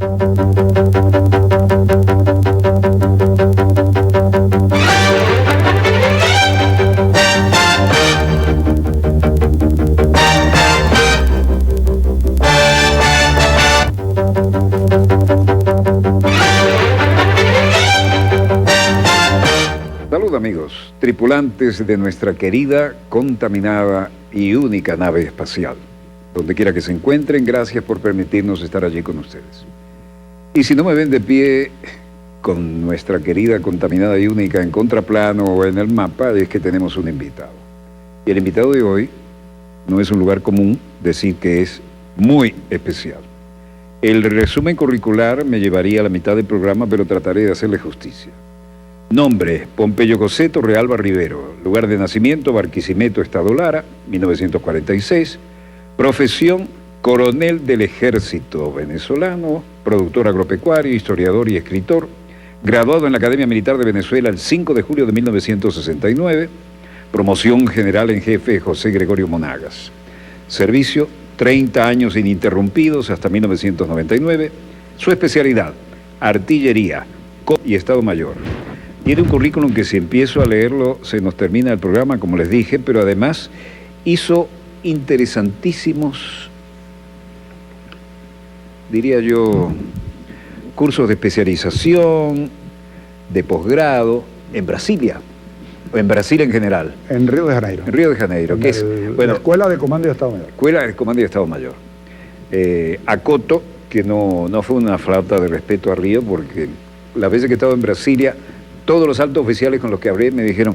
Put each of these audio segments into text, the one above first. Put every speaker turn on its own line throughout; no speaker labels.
Salud amigos, tripulantes de nuestra querida, contaminada y única nave espacial. Donde quiera que se encuentren, gracias por permitirnos estar allí con ustedes. Y si no me ven de pie con nuestra querida, contaminada y única en contraplano o en el mapa, es que tenemos un invitado. Y el invitado de hoy no es un lugar común decir que es muy especial. El resumen curricular me llevaría a la mitad del programa, pero trataré de hacerle justicia. Nombre: Pompeyo José Torrealba Rivero. Lugar de nacimiento: Barquisimeto, Estado Lara, 1946. Profesión: coronel del ejército venezolano, productor agropecuario, historiador y escritor. Graduado en la Academia Militar de Venezuela el 5 de julio de 1969. Promoción general en jefe José Gregorio Monagas. Servicio: 30 años ininterrumpidos hasta 1999. Su especialidad: artillería y Estado Mayor. Tiene un currículum que si empiezo a leerlo se nos termina el programa, como les dije, pero además hizo interesantísimos, diría yo, cursos de especialización, de posgrado, en Brasilia, o en Brasil en general.
En Río de Janeiro.
En Río de Janeiro, que es, bueno,
la Escuela de Comando y Estado Mayor.
Escuela de Comando y Estado Mayor. Acoto, que no fue una falta de respeto a Río, porque las veces que he estado en Brasilia, todos los altos oficiales con los que hablé me dijeron: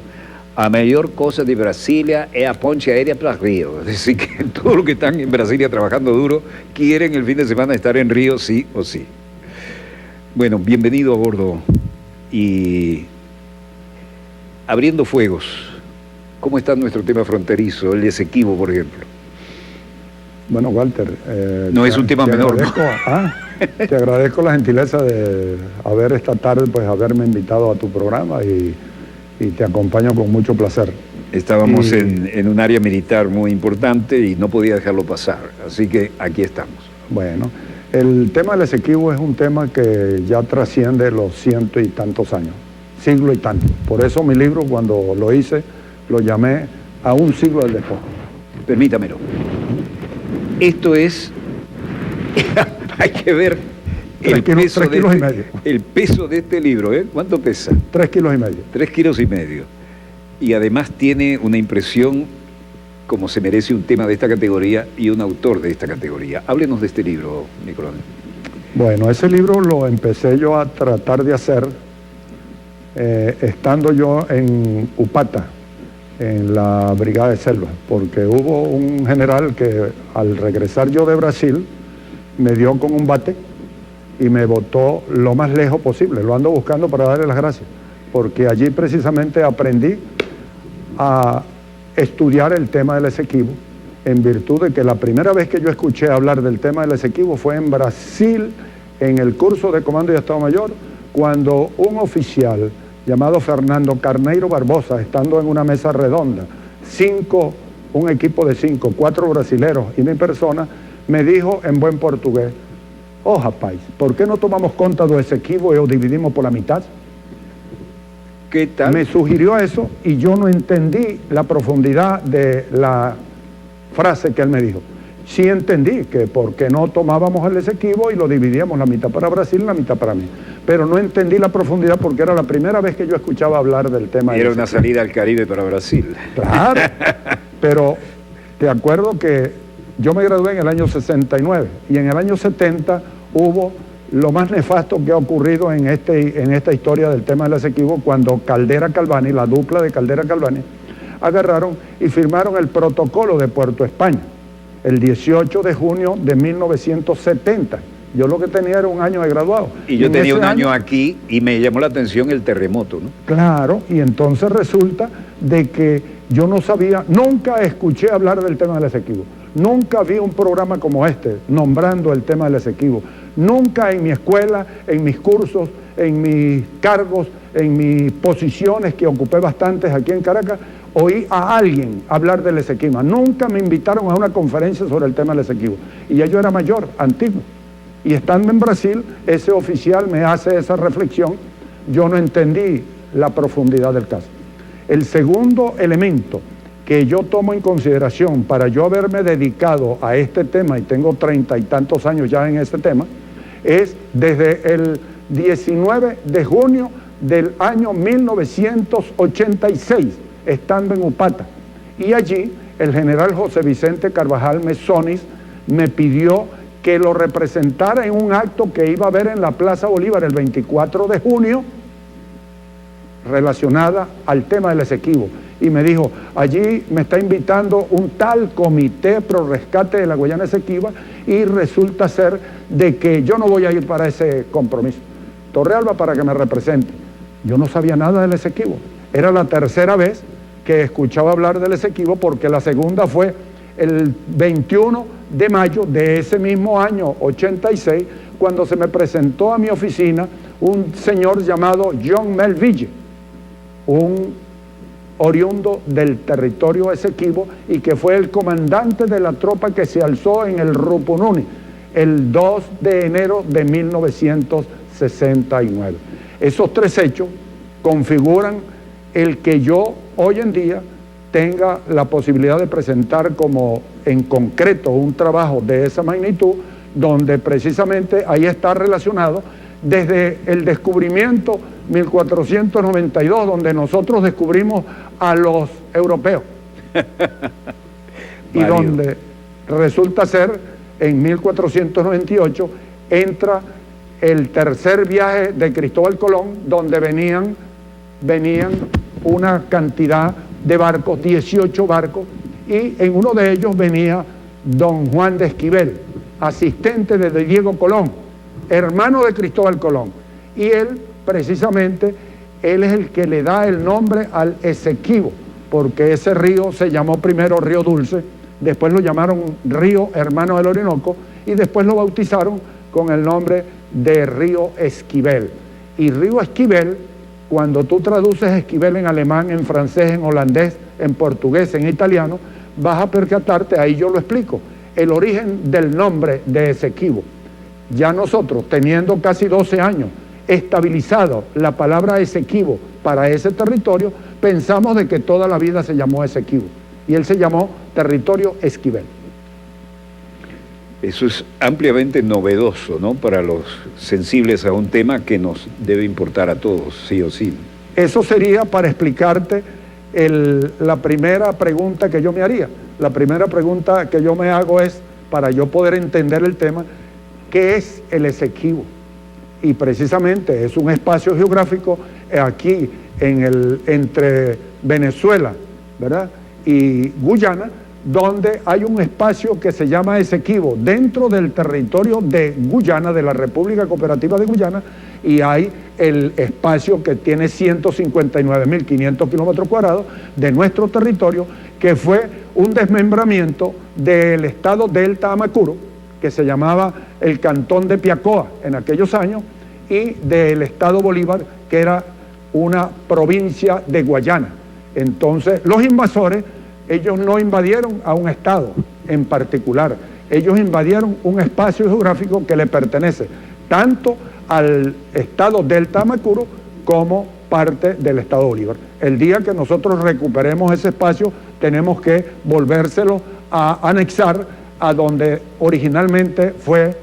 a mayor cosa de Brasilia es a ponche aérea para Río. Es decir, que todos los que están en Brasilia trabajando duro quieren el fin de semana estar en Río sí o sí. Bueno, bienvenido a bordo. Y abriendo fuegos, ¿cómo está nuestro tema fronterizo, el Esequibo, por ejemplo?
Bueno, Walter...
no es un tema menor, ¿no?
Te agradezco la gentileza de haber esta tarde, pues haberme invitado a tu programa y te acompaño con mucho placer.
Estábamos en un área militar muy importante y no podía dejarlo pasar, así que aquí estamos.
Bueno, el tema del Esequibo es un tema que ya trasciende los ciento y tantos años, siglo y tanto. Por eso mi libro, cuando lo hice, lo llamé A un siglo del despojo.
Permítamelo. Esto es... hay que ver el peso de este libro, ¿eh? ¿Cuánto pesa?
3,5 kilos.
3,5 kilos. Y además tiene una impresión como se merece un tema de esta categoría y un autor de esta categoría. Háblenos de este libro, mi coronel.
Bueno, ese libro lo empecé yo a tratar de hacer estando yo en Upata, en la Brigada de Selva, porque hubo un general que al regresar yo de Brasil me dio con un bate y me botó lo más lejos posible. Lo ando buscando para darle las gracias, porque allí precisamente aprendí a estudiar el tema del Esequibo, en virtud de que la primera vez que yo escuché hablar del tema del Esequibo fue en Brasil, en el curso de Comando y Estado Mayor, cuando un oficial llamado Fernando Carneiro Barbosa, estando en una mesa redonda, un equipo de 5, 4 brasileros y mi persona, me dijo en buen portugués: oh rapaz, ¿por qué no tomamos conta do Esequibo y lo dividimos por la mitad?
¿Qué tal?
Me sugirió eso y yo no entendí la profundidad de la frase que él me dijo. Sí entendí que por qué no tomábamos el Esequibo y lo dividíamos la mitad para Brasil y la mitad para mí. Pero no entendí la profundidad porque era la primera vez que yo escuchaba hablar del tema.
Y era una salida al Caribe para Brasil.
Claro, pero te acuerdo que yo me gradué en el año 69 y en el año 70 hubo lo más nefasto que ha ocurrido en esta historia del tema del Esequibo, cuando Caldera Calvani, la dupla de Caldera Calvani, agarraron y firmaron el protocolo de Puerto España, el 18 de junio de 1970. Yo lo que tenía era un año de graduado.
Y yo tenía un año aquí y me llamó la atención el terremoto, ¿no?
Claro, y entonces resulta de que yo no sabía, nunca escuché hablar del tema del Esequibo. Nunca vi un programa como este, nombrando el tema del Esequibo. Nunca en mi escuela, en mis cursos, en mis cargos, en mis posiciones que ocupé bastantes aquí en Caracas, oí a alguien hablar del Esequibo. Nunca me invitaron a una conferencia sobre el tema del Esequibo. Y ya yo era mayor, antiguo. Y estando en Brasil, ese oficial me hace esa reflexión, yo no entendí la profundidad del caso. El segundo elemento que yo tomo en consideración para yo haberme dedicado a este tema, y tengo 30 y tantos años ya en este tema, es desde el 19 de junio del año 1986, estando en Upata. Y allí el general José Vicente Carvajal Mesonis me pidió que lo representara en un acto que iba a haber en la Plaza Bolívar el 24 de junio, relacionada al tema del Esequibo. Y me dijo, allí me está invitando un tal Comité Pro Rescate de la Guayana Esequiba y resulta ser de que yo no voy a ir para ese compromiso. Torrealba para que me represente. Yo no sabía nada del Esequibo. Era la tercera vez que escuchaba hablar del Esequibo, porque la segunda fue el 21 de mayo de ese mismo año 86, cuando se me presentó a mi oficina un señor llamado John Melville, un oriundo del territorio Esequibo y que fue el comandante de la tropa que se alzó en el Rupununi el 2 de enero de 1969. Esos tres hechos configuran el que yo hoy en día tenga la posibilidad de presentar como en concreto un trabajo de esa magnitud, donde precisamente ahí está relacionado desde el descubrimiento 1492, donde nosotros descubrimos a los europeos y donde resulta ser en 1498 entra el tercer viaje de Cristóbal Colón, donde venían una cantidad de barcos, 18 barcos, y en uno de ellos venía don Juan de Esquivel, asistente de Diego Colón, hermano de Cristóbal Colón, y él precisamente, él es el que le da el nombre al Esequibo, porque ese río se llamó primero Río Dulce, después lo llamaron Río Hermano del Orinoco, y después lo bautizaron con el nombre de Río Esquivel. Y Río Esquivel, cuando tú traduces Esquivel en alemán, en francés, en holandés, en portugués, en italiano, vas a percatarte, ahí yo lo explico, el origen del nombre de Esequibo. Ya nosotros, teniendo casi 12 años, estabilizado la palabra Esequibo para ese territorio, pensamos de que toda la vida se llamó Esequibo, y él se llamó Territorio Esquivel.
Eso es ampliamente novedoso, ¿no?, para los sensibles a un tema que nos debe importar a todos, sí o sí.
Eso sería para explicarte la primera pregunta que yo me haría. La primera pregunta que yo me hago es, para yo poder entender el tema, ¿qué es el Esequibo? Y precisamente es un espacio geográfico aquí entre Venezuela, ¿verdad?, y Guyana, donde hay un espacio que se llama Esequibo dentro del territorio de Guyana, de la República Cooperativa de Guyana, y hay el espacio que tiene 159.500 kilómetros cuadrados de nuestro territorio, que fue un desmembramiento del estado Delta Amacuro, que se llamaba el Cantón de Piacoa en aquellos años, y del estado Bolívar, que era una provincia de Guayana. Entonces, los invasores, ellos no invadieron a un estado en particular, ellos invadieron un espacio geográfico que le pertenece tanto al estado Delta Amacuro como parte del estado Bolívar. El día que nosotros recuperemos ese espacio, tenemos que volvérselo a anexar a donde originalmente fue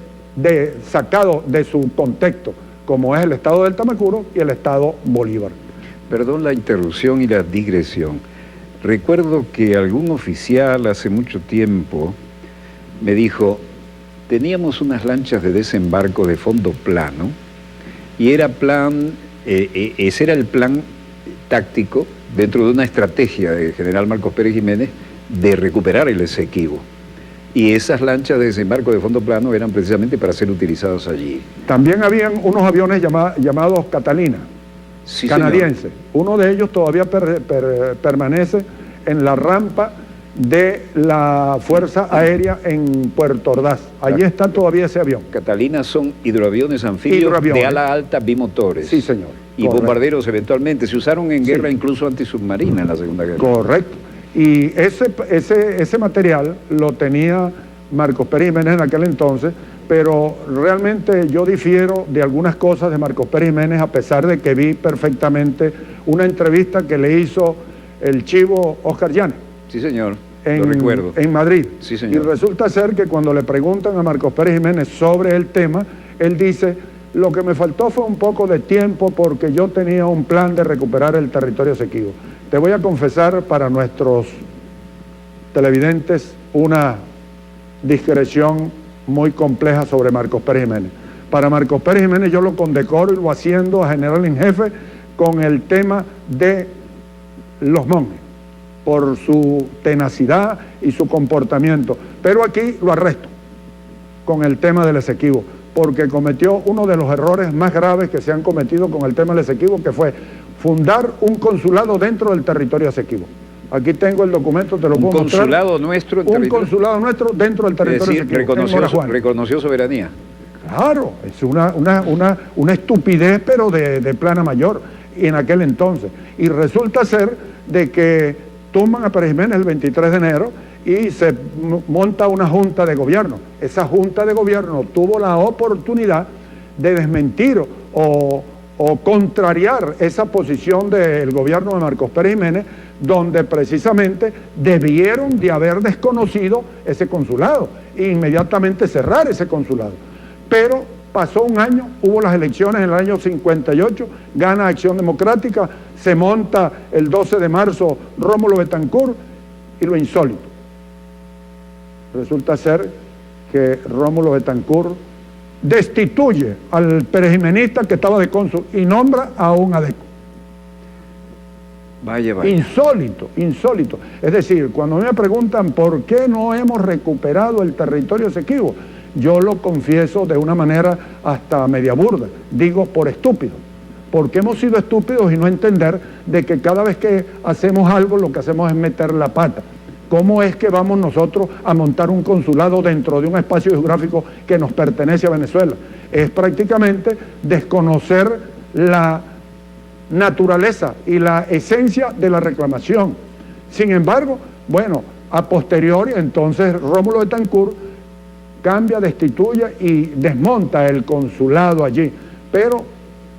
sacado de su contexto, como es el estado Delta Amacuro y el estado Bolívar.
Perdón la interrupción y la digresión. Recuerdo que algún oficial hace mucho tiempo me dijo, teníamos unas lanchas de desembarco de fondo plano y era ese era el plan táctico dentro de una estrategia del general Marcos Pérez Jiménez de recuperar el Esequibo. Y esas lanchas de desembarco de fondo plano eran precisamente para ser utilizadas allí.
También habían unos aviones llamados Catalina, sí, canadienses. Señor. Uno de ellos todavía permanece en la rampa de la Fuerza Aérea en Puerto Ordaz. Allí está todavía ese avión.
Catalina son hidroaviones anfibios de ala alta bimotores.
Sí, señor.
Y correcto, bombarderos eventualmente. Se usaron en guerra incluso antisubmarina en la Segunda Guerra.
Correcto. Y ese material lo tenía Marcos Pérez Jiménez en aquel entonces pero realmente yo difiero de algunas cosas de Marcos Pérez Jiménez, a pesar de que vi perfectamente una entrevista que le hizo el chivo Oscar Llanes.
Sí, señor, lo recuerdo.
En Madrid.
Sí, señor.
Y resulta ser que cuando le preguntan a Marcos Pérez Jiménez sobre el tema, él dice: lo que me faltó fue un poco de tiempo porque yo tenía un plan de recuperar el territorio Esequibo. Te voy a confesar para nuestros televidentes una discreción muy compleja sobre Marcos Pérez Jiménez. Para Marcos Pérez Jiménez yo lo condecoro y lo haciendo a general en jefe con el tema de los monjes, por su tenacidad y su comportamiento. Pero aquí lo arresto con el tema del Esequibo, porque cometió uno de los errores más graves que se han cometido con el tema del Esequibo, que fue fundar un consulado dentro del territorio Esequibo. Aquí tengo el documento, te lo puedo mostrar.
¿Un consulado nuestro en
territorio? Un consulado nuestro dentro del territorio Esequibo.
Es decir, reconoció soberanía.
Claro, es una estupidez, pero de plana mayor en aquel entonces. Y resulta ser de que toman a Pérez Jiménez el 23 de enero y se monta una junta de gobierno. Esa junta de gobierno tuvo la oportunidad de desmentir o contrariar esa posición del gobierno de Marcos Pérez Jiménez, donde precisamente debieron de haber desconocido ese consulado e inmediatamente cerrar ese consulado. Pero pasó un año, hubo las elecciones en el año 58, gana Acción Democrática, se monta el 12 de marzo Rómulo Betancourt, y lo insólito. Resulta ser que Rómulo Betancourt destituye al perejimenista que estaba de cónsul y nombra a un adeco.
Vaya.
Insólito, insólito. Es decir, cuando me preguntan por qué no hemos recuperado el territorio Esequibo, yo lo confieso de una manera hasta media burda. Digo, por estúpido. Porque hemos sido estúpidos y no entender de que cada vez que hacemos algo, lo que hacemos es meter la pata. ¿Cómo es que vamos nosotros a montar un consulado dentro de un espacio geográfico que nos pertenece a Venezuela? Es prácticamente desconocer la naturaleza y la esencia de la reclamación. Sin embargo, bueno, a posteriori, entonces Rómulo Betancourt cambia, destituye y desmonta el consulado allí. Pero,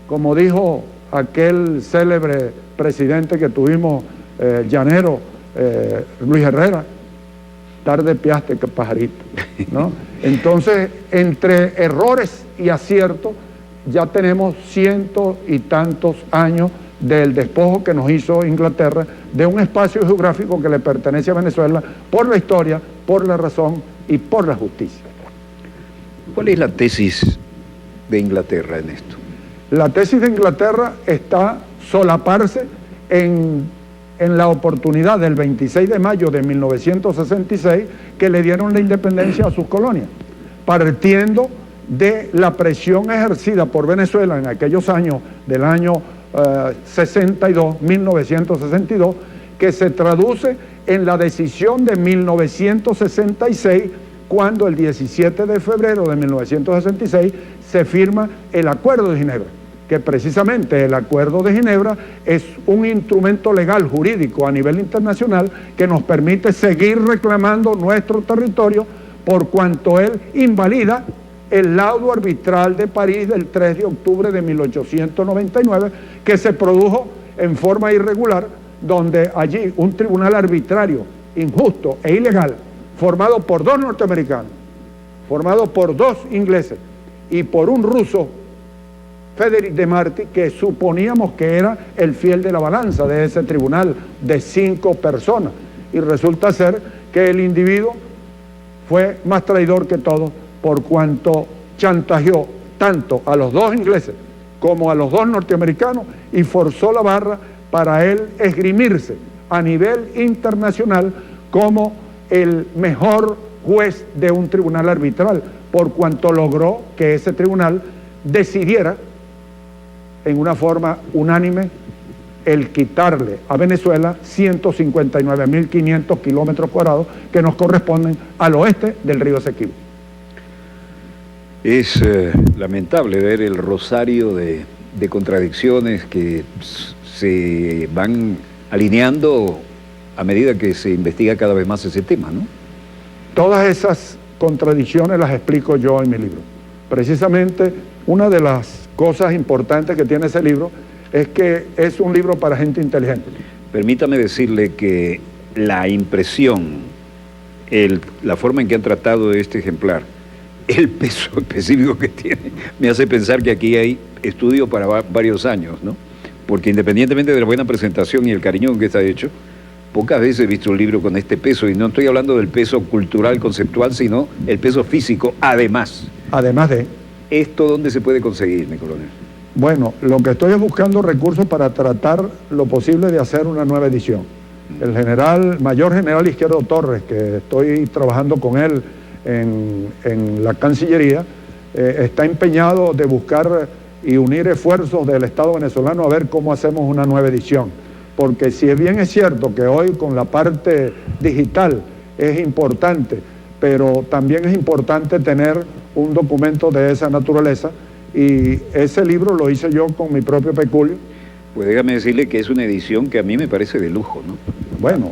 como dijo aquel célebre presidente que tuvimos, llanero, Luis Herrera, tarde piaste que pajarito, ¿no? Entonces, entre errores y aciertos, ya tenemos cientos y tantos años del despojo que nos hizo Inglaterra de un espacio geográfico que le pertenece a Venezuela por la historia, por la razón y por la justicia.
¿Cuál es la tesis de Inglaterra en esto?
La tesis de Inglaterra está solaparse en la oportunidad del 26 de mayo de 1966 que le dieron la independencia a sus colonias, partiendo de la presión ejercida por Venezuela en aquellos años del año 1962, que se traduce en la decisión de 1966, cuando el 17 de febrero de 1966 se firma el Acuerdo de Ginebra, que precisamente el Acuerdo de Ginebra es un instrumento legal, jurídico a nivel internacional que nos permite seguir reclamando nuestro territorio por cuanto él invalida el laudo arbitral de París del 3 de octubre de 1899, que se produjo en forma irregular, donde allí un tribunal arbitrario, injusto e ilegal, formado por 2 norteamericanos, formado por 2 ingleses y por un ruso, Frederick de Marty, que suponíamos que era el fiel de la balanza de ese tribunal de 5 personas, y resulta ser que el individuo fue más traidor que todos, por cuanto chantajeó tanto a los 2 ingleses como a los 2 norteamericanos y forzó la barra para él esgrimirse a nivel internacional como el mejor juez de un tribunal arbitral, por cuanto logró que ese tribunal decidiera en una forma unánime el quitarle a Venezuela 159.500 kilómetros cuadrados que nos corresponden al oeste del río Esequibo.
Es lamentable ver el rosario de contradicciones que se van alineando a medida que se investiga cada vez más ese tema, ¿no?
Todas esas contradicciones las explico yo en mi libro. Precisamente una de las cosas importantes que tiene ese libro es que es un libro para gente inteligente.
Permítame decirle que la impresión, la forma en que han tratado este ejemplar, el peso específico que tiene, me hace pensar que aquí hay estudio para varios años, ¿no? Porque independientemente de la buena presentación y el cariño con que está hecho, pocas veces he visto un libro con este peso, y no estoy hablando del peso cultural, conceptual, sino el peso físico, además.
Además de...
¿Esto dónde se puede conseguir, mi coronel?
Bueno, lo que estoy es buscando recursos para tratar lo posible de hacer una nueva edición. El mayor general Izquierdo Torres, que estoy trabajando con él en la Cancillería, está empeñado de buscar y unir esfuerzos del Estado venezolano a ver cómo hacemos una nueva edición. Porque si bien es cierto que hoy con la parte digital es importante, pero también es importante tener un documento de esa naturaleza, y ese libro lo hice yo con mi propio peculio.
Pues déjame decirle que es una edición que a mí me parece de lujo, ¿no?
Bueno.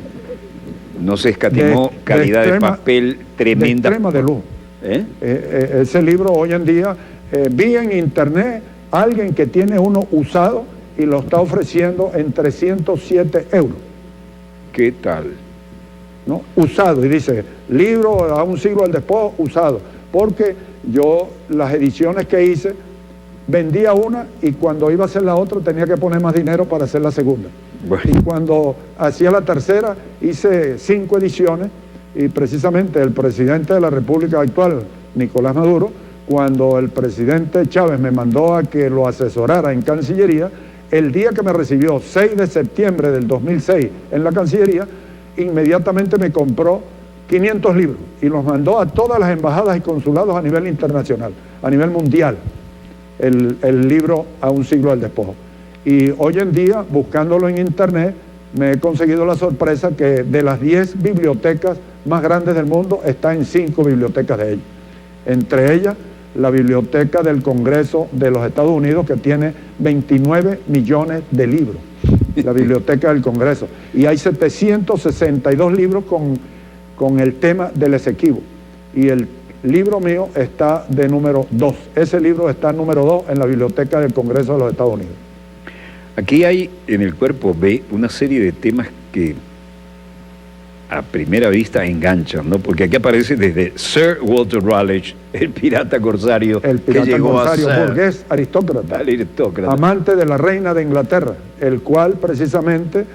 No se escatimó calidad de papel tremenda.
De extrema de lujo. Ese libro hoy en día, vi en internet alguien que tiene uno usado y lo está ofreciendo en 307 euros.
¿Qué tal?
¿No? Usado, y dice, libro a un siglo del despojo, usado. Porque yo, las ediciones que hice, vendía una y cuando iba a hacer la otra tenía que poner más dinero para hacer la segunda. Bueno. Y cuando hacía la tercera, hice 5 ediciones, y precisamente el presidente de la República actual, Nicolás Maduro, cuando el presidente Chávez me mandó a que lo asesorara en Cancillería, el día que me recibió, 6 de septiembre del 2006, en la Cancillería, inmediatamente me compró 500 libros y los mandó a todas las embajadas y consulados a nivel internacional, a nivel mundial, el libro A un siglo del despojo. Y hoy en día, buscándolo en internet, me he conseguido la sorpresa que de las 10 bibliotecas más grandes del mundo, está en 5 bibliotecas de ellas. Entre ellas, la Biblioteca del Congreso de los Estados Unidos, que tiene 29 millones de libros. La Biblioteca del Congreso. Y hay 762 libros con el tema del Esequibo. Y el libro mío está de número 2. Ese libro está número 2 en la Biblioteca del Congreso de los Estados Unidos.
Aquí hay en el cuerpo B una serie de temas que a primera vista enganchan, ¿no? Porque aquí aparece desde Sir Walter Raleigh, el pirata corsario,
el pirata
que llegó
corsario,
a ser
burgués, aristócrata, amante de la reina de Inglaterra, el cual precisamente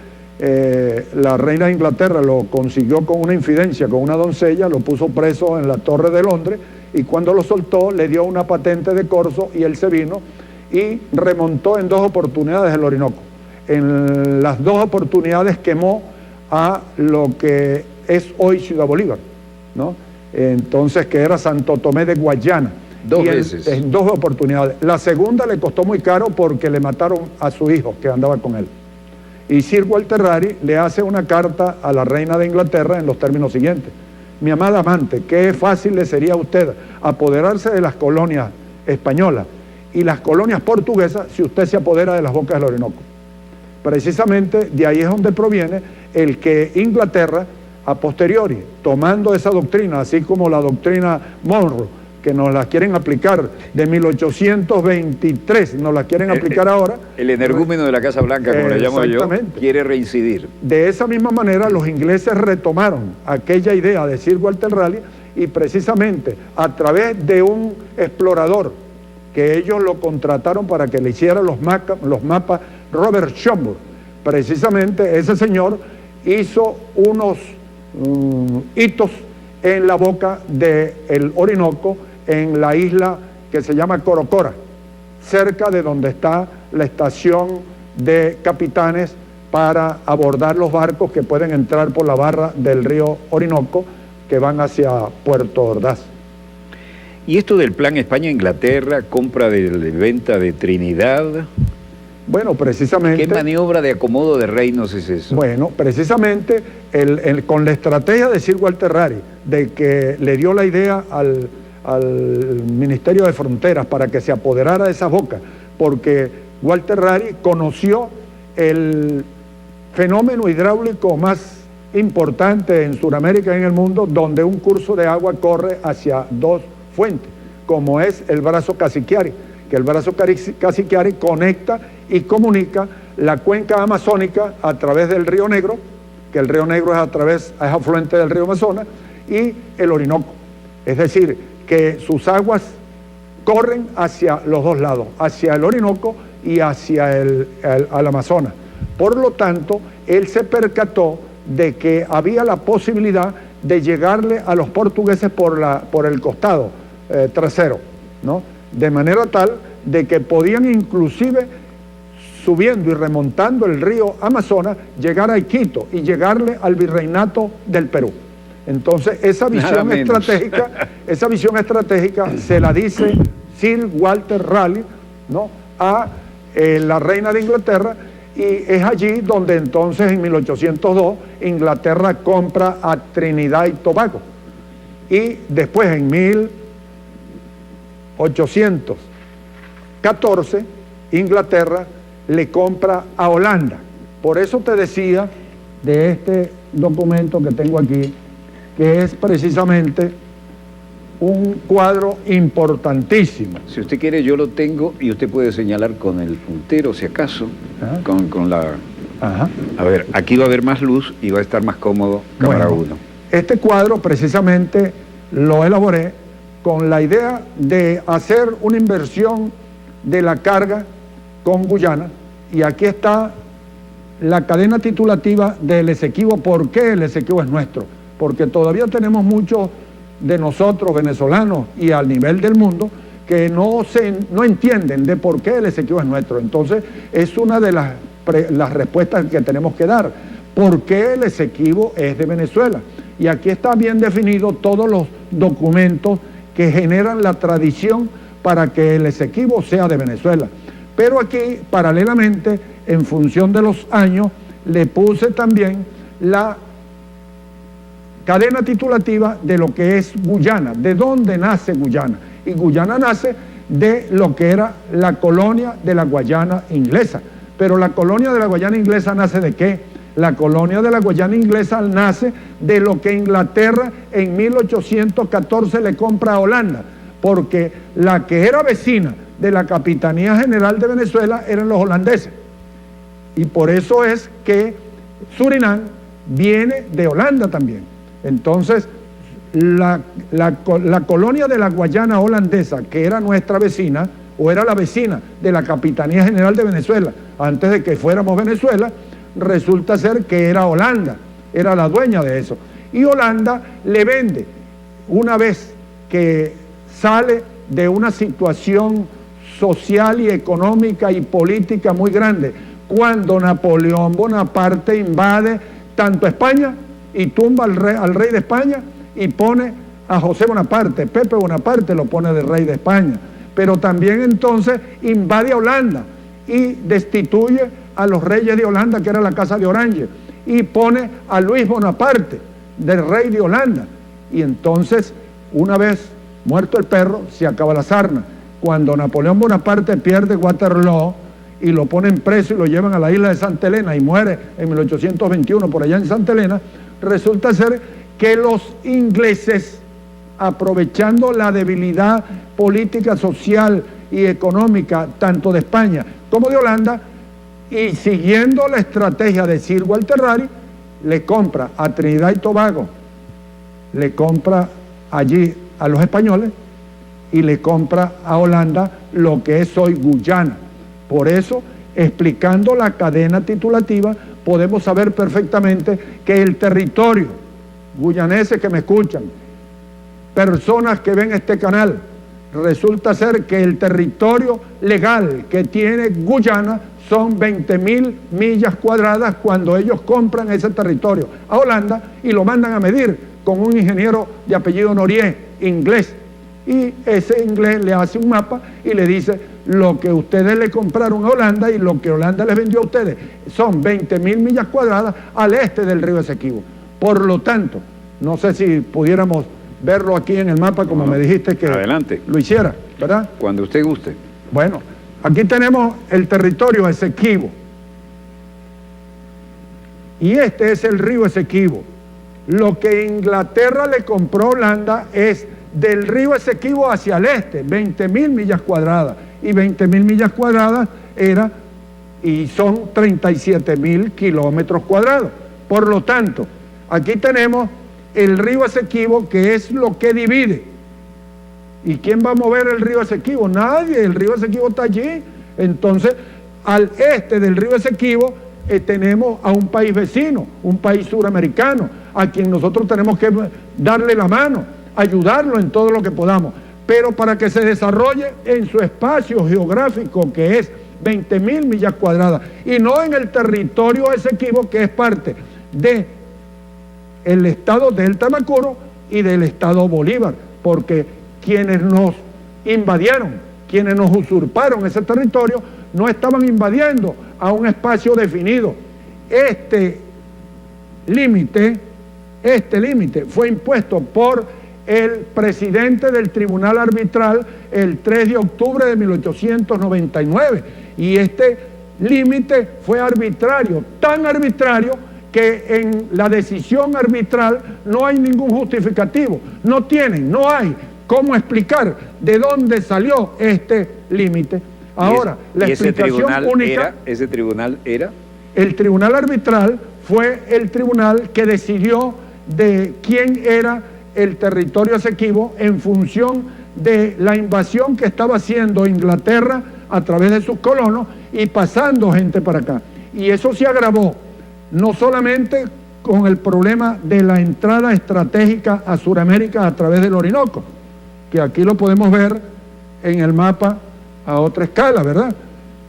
la reina de Inglaterra lo consiguió con una infidencia con una doncella, lo puso preso en la Torre de Londres, y cuando lo soltó le dio una patente de corso y él se vino y remontó en 2 oportunidades el Orinoco. En las 2 oportunidades quemó a lo que es hoy Ciudad Bolívar, ¿no? Entonces, que era Santo Tomé de Guayana.
2 veces.
En 2 oportunidades. La segunda le costó muy caro porque le mataron a su hijo que andaba con él. Y Sir Walter Raleigh le hace una carta a la reina de Inglaterra en los términos siguientes: mi amada amante, qué fácil le sería a usted apoderarse de las colonias españolas y las colonias portuguesas si usted se apodera de las bocas del Orinoco. Precisamente de ahí es donde proviene el que Inglaterra, a posteriori, tomando esa doctrina, así como la doctrina Monroe, que nos la quieren aplicar de 1823, nos la quieren aplicar ahora.
El energúmeno de la Casa Blanca, como le llamo yo, quiere reincidir.
De esa misma manera, los ingleses retomaron aquella idea de Sir Walter Raleigh, y precisamente a través de un explorador que ellos lo contrataron para que le hiciera los mapas, Robert Schomburg. Precisamente ese señor hizo unos hitos en la boca del Orinoco, en la isla que se llama Corocora, cerca de donde está la estación de capitanes para abordar los barcos que pueden entrar por la barra del río Orinoco que van hacia Puerto Ordaz.
¿Y esto del plan España-Inglaterra, compra de venta de Trinidad?
Bueno, precisamente...
¿Qué maniobra de acomodo de reinos es eso?
Bueno, precisamente con la estrategia de Sir Walter Raleigh, de que le dio la idea al Ministerio de Fronteras para que se apoderara de esas bocas, porque Walter Raleigh conoció el fenómeno hidráulico más importante en Sudamérica y en el mundo donde un curso de agua corre hacia dos fuentes, como es el brazo Casiquiare, que el brazo Casiquiare conecta y comunica la cuenca amazónica a través del río Negro, que el río Negro es afluente del río Amazonas, y el Orinoco. Es decir, que sus aguas corren hacia los dos lados, hacia el Orinoco y hacia al Amazonas. Por lo tanto, él se percató de que había la posibilidad de llegarle a los portugueses por el costado trasero, ¿no? De manera tal de que podían inclusive, subiendo y remontando el río Amazonas, llegar a Iquitos y llegarle al virreinato del Perú. Entonces, esa visión estratégica se la dice Sir Walter Raleigh, ¿no?, a la reina de Inglaterra, y es allí donde entonces en 1802 Inglaterra compra a Trinidad y Tobago. Y después en 1814 Inglaterra le compra a Holanda. Por eso te decía de este documento que tengo aquí, que es precisamente un cuadro importantísimo.
Si usted quiere, yo lo tengo y usted puede señalar con el puntero, si acaso, con la...
Ajá.
A ver, aquí va a haber más luz y va a estar más cómodo cámara 1.
Este cuadro precisamente lo elaboré con la idea de hacer una inversión de la carga con Guyana, y aquí está la cadena titulativa del Esequibo. ¿Por qué el Esequibo es nuestro? Porque todavía tenemos muchos de nosotros venezolanos y a nivel del mundo que no entienden de por qué el Esequibo es nuestro. Entonces es una de las respuestas que tenemos que dar. ¿Por qué el Esequibo es de Venezuela? Y aquí está bien definido todos los documentos que generan la tradición para que el Esequibo sea de Venezuela. Pero aquí, paralelamente, en función de los años, le puse también la cadena titulativa de lo que es Guyana, de dónde nace Guyana. Y Guyana nace de lo que era la colonia de la Guayana inglesa. Pero la colonia de la Guayana inglesa nace ¿de qué? La colonia de la Guayana inglesa nace de lo que Inglaterra en 1814 le compra a Holanda, porque la que era vecina de la Capitanía General de Venezuela eran los holandeses. Y por eso es que Surinam viene de Holanda también. Entonces, la colonia de la Guayana holandesa, que era nuestra vecina, o era la vecina de la Capitanía General de Venezuela, antes de que fuéramos Venezuela, resulta ser que era Holanda, era la dueña de eso. Y Holanda le vende, una vez que sale de una situación social y económica y política muy grande, cuando Napoleón Bonaparte invade tanto España y tumba al rey de España y pone a José Bonaparte, Pepe Bonaparte lo pone de rey de España, pero también entonces invade a Holanda y destituye a los reyes de Holanda, que era la Casa de Orange, y pone a Luis Bonaparte de rey de Holanda. Y entonces, una vez muerto el perro, se acaba la sarna. Cuando Napoleón Bonaparte pierde Waterloo y lo ponen preso y lo llevan a la isla de Santa Elena y muere en 1821 por allá en Santa Elena, resulta ser que los ingleses, aprovechando la debilidad política, social y económica tanto de España como de Holanda, y siguiendo la estrategia de Sir Walter Raleigh, le compra a Trinidad y Tobago, le compra allí a los españoles y le compra a Holanda lo que es hoy Guyana. Por eso, explicando la cadena titulativa, podemos saber perfectamente que el territorio, guyaneses que me escuchan, personas que ven este canal, resulta ser que el territorio legal que tiene Guyana son 20.000 millas cuadradas cuando ellos compran ese territorio a Holanda y lo mandan a medir con un ingeniero de apellido Norié, inglés. Y ese inglés le hace un mapa y le dice: lo que ustedes le compraron a Holanda y lo que Holanda les vendió a ustedes son 20.000 millas cuadradas al este del río Esequibo. Por lo tanto, no sé si pudiéramos verlo aquí en el mapa, como me dijiste que
adelante
lo hiciera, ¿verdad?
Cuando usted guste.
Bueno, aquí tenemos el territorio Esequibo. Y este es el río Esequibo. Lo que Inglaterra le compró a Holanda es del río Esequibo hacia el este, 20.000 millas cuadradas. Y 20.000 millas cuadradas son 37.000 kilómetros cuadrados. Por lo tanto, aquí tenemos el río Esequibo, que es lo que divide. ¿Y quién va a mover el río Esequibo? Nadie, el río Esequibo está allí. Entonces, al este del río Esequibo tenemos a un país vecino, un país suramericano, a quien nosotros tenemos que darle la mano, ayudarlo en todo lo que podamos, pero para que se desarrolle en su espacio geográfico, que es 20.000 millas cuadradas, y no en el territorio Esequibo, que es parte del estado del Tamacuro y del estado Bolívar, porque quienes nos invadieron, quienes nos usurparon ese territorio, no estaban invadiendo a un espacio definido. Este límite fue impuesto por el presidente del Tribunal Arbitral el 3 de octubre de 1899, y este límite fue arbitrario, tan arbitrario que en la decisión arbitral no hay ningún justificativo, no hay cómo explicar de dónde salió este límite. Ahora, la explicación única...
¿Ese tribunal era?
El tribunal arbitral fue el tribunal que decidió de quién era el territorio Esequibo en función de la invasión que estaba haciendo Inglaterra a través de sus colonos y pasando gente para acá. Y eso se agravó no solamente con el problema de la entrada estratégica a Sudamérica a través del Orinoco, que aquí lo podemos ver en el mapa a otra escala, ¿verdad?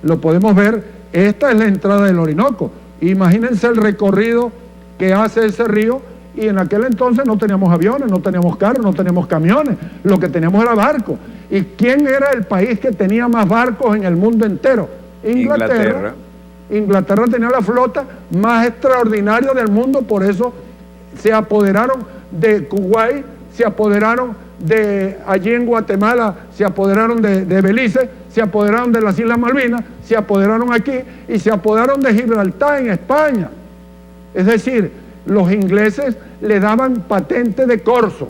Lo podemos ver, esta es la entrada del Orinoco. Imagínense el recorrido que hace ese río, y en aquel entonces no teníamos aviones, no teníamos carros, no teníamos camiones, lo que teníamos era barcos. ¿Y quién era el país que tenía más barcos en el mundo entero? Inglaterra. Inglaterra tenía la flota más extraordinaria del mundo, por eso se apoderaron de Kuwait, se apoderaron de allí en Guatemala, se apoderaron de Belice, se apoderaron de las Islas Malvinas, se apoderaron aquí y se apoderaron de Gibraltar en España. Es decir, los ingleses le daban patente de corso,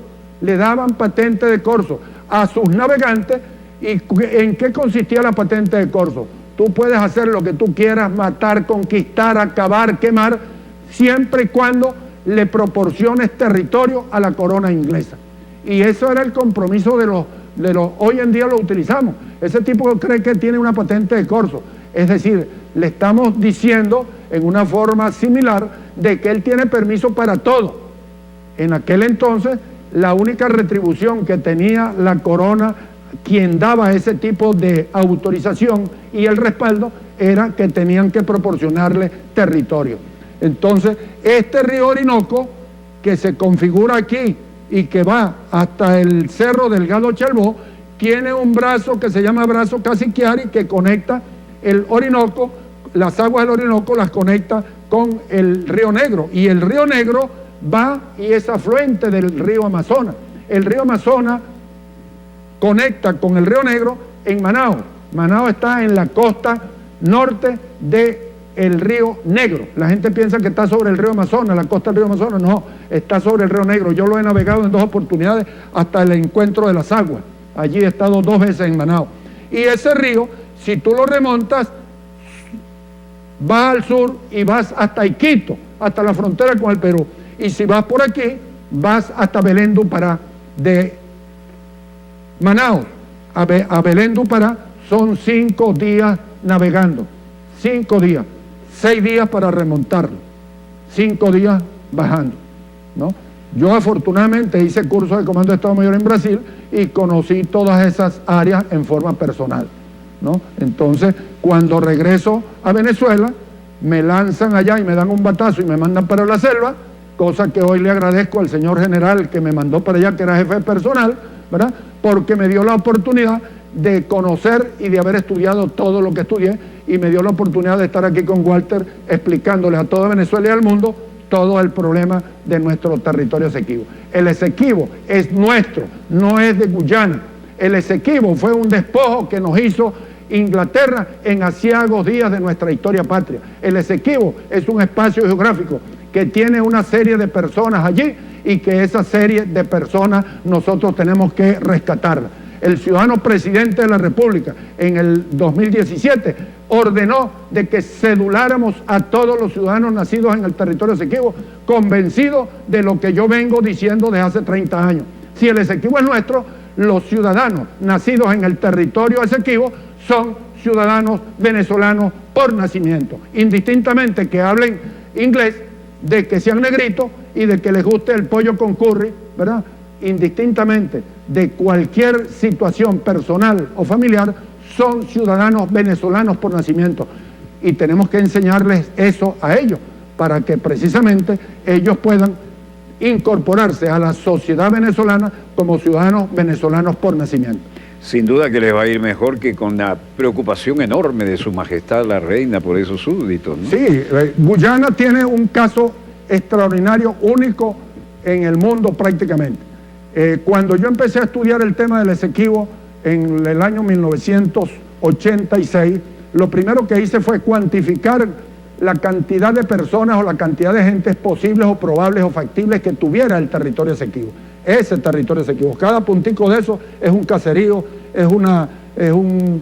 a sus navegantes. ¿Y en qué consistía la patente de corso? Tú puedes hacer lo que tú quieras, matar, conquistar, acabar, quemar, siempre y cuando le proporciones territorio a la corona inglesa. Y eso era el compromiso de los hoy en día lo utilizamos. Ese tipo cree que tiene una patente de corso. Es decir, le estamos diciendo en una forma similar de que él tiene permiso para todo. En aquel entonces, la única retribución que tenía la corona, quien daba ese tipo de autorización y el respaldo, era que tenían que proporcionarle territorio. Entonces, este río Orinoco, que se configura aquí y que va hasta el Cerro Delgado Chalbó, tiene un brazo que se llama brazo Casiquiari, que conecta el Orinoco, las aguas del Orinoco las conecta con el Río Negro, y el Río Negro va y es afluente del río Amazonas. El río Amazonas conecta con el Río Negro en Manaos. Manaos está en la costa norte del Río Negro. La gente piensa que está sobre el río Amazonas, la costa del río Amazonas. No, está sobre el Río Negro. Yo lo he navegado en 2 oportunidades hasta el encuentro de las aguas. Allí he estado 2 veces en Manaos. Y ese río, si tú lo remontas, vas al sur y vas hasta Iquito, hasta la frontera con el Perú. Y si vas por aquí, vas hasta Belén do Pará. De Manaos a Belén do Pará son 5 días navegando. 5 días. 6 días para remontarlo. 5 días bajando, ¿no? Yo afortunadamente hice curso de Comando de Estado Mayor en Brasil y conocí todas esas áreas en forma personal, ¿no? Entonces, cuando regreso a Venezuela, me lanzan allá y me dan un batazo y me mandan para la selva, cosa que hoy le agradezco al señor general que me mandó para allá, que era jefe personal, ¿verdad? Porque me dio la oportunidad de conocer y de haber estudiado todo lo que estudié, y me dio la oportunidad de estar aquí con Walter explicándole a toda Venezuela y al mundo todo el problema de nuestro territorio Esequibo. El Esequibo es nuestro, no es de Guyana. El Esequibo fue un despojo que nos hizo Inglaterra en aciagos días de nuestra historia patria. El Esequibo es un espacio geográfico que tiene una serie de personas allí y que esa serie de personas nosotros tenemos que rescatarla. El ciudadano presidente de la República en el 2017 ordenó de que ceduláramos a todos los ciudadanos nacidos en el territorio Esequibo, convencido de lo que yo vengo diciendo desde hace 30 años. Si el Esequibo es nuestro, los ciudadanos nacidos en el territorio Esequibo son ciudadanos venezolanos por nacimiento, indistintamente que hablen inglés, de que sean negritos y de que les guste el pollo con curry, ¿verdad? Indistintamente de cualquier situación personal o familiar, son ciudadanos venezolanos por nacimiento. Y tenemos que enseñarles eso a ellos, para que precisamente ellos puedan incorporarse a la sociedad venezolana como ciudadanos venezolanos por nacimiento.
Sin duda que les va a ir mejor que con la preocupación enorme de Su Majestad la Reina por esos súbditos, ¿no?
Sí, Guyana tiene un caso extraordinario, único en el mundo prácticamente. Cuando yo empecé a estudiar el tema del Esequibo en el año 1986, lo primero que hice fue cuantificar la cantidad de personas o la cantidad de gentes posibles o probables o factibles que tuviera el territorio Esequibo. Ese territorio Esequibo. Cada puntico de eso es un caserío, es un